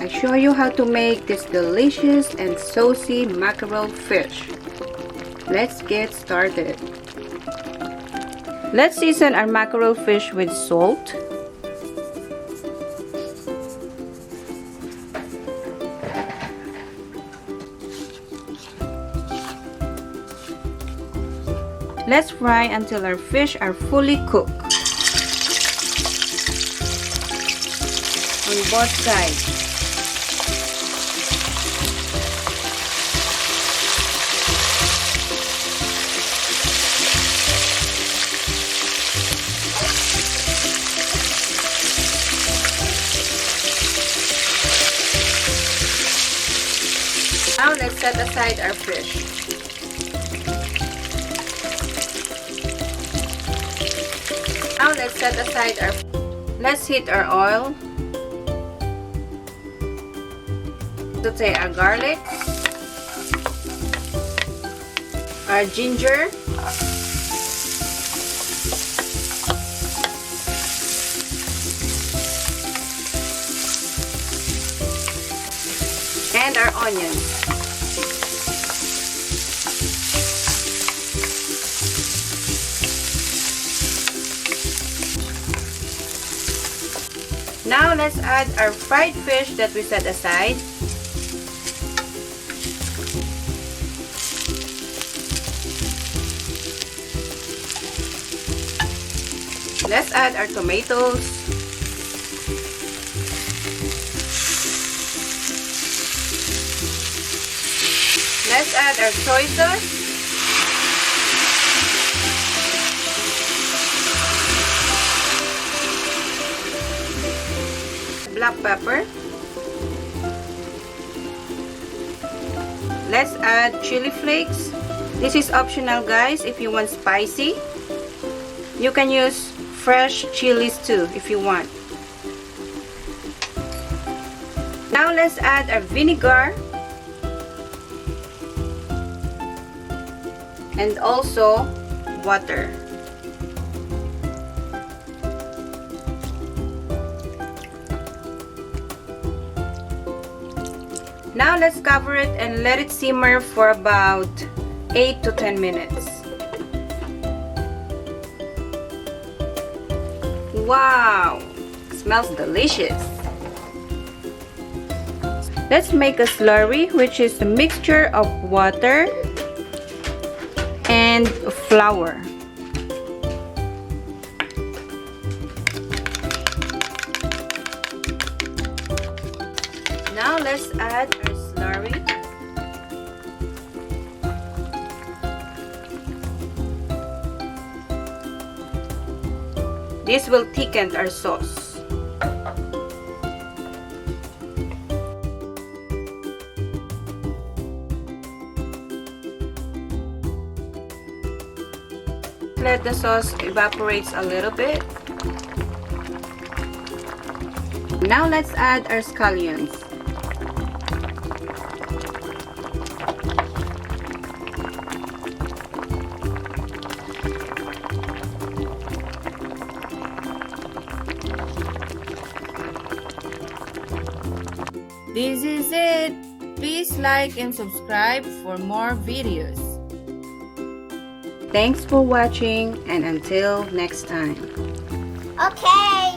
I show you how to make this delicious and saucy mackerel fish. Let's get started. Let's season our mackerel fish with salt, let's fry until our fish are fully cooked on both sides. Now let's set aside our fish. Now let's set aside our. Let's heat our oil. Saute our garlic, our ginger, and our onions. Now let's add our fried fish that we set aside. Let's add our tomatoes. Let's add our soy sauce. Black pepper. Let's add chili flakes. This is optional, guys. If you want spicy, you can use fresh chilies too if you want. Now let's add our vinegar and also water. Now let's cover it and let it simmer for about 8 to 10 minutes. Wow! Smells delicious! Let's make a slurry, which is a mixture of water and flour. Now let's add our slurry. This will thicken our sauce. Let the sauce evaporate a little bit. Now let's add our scallions. This is it. Please like and subscribe for more videos. Thanks for watching and until next time. Okay.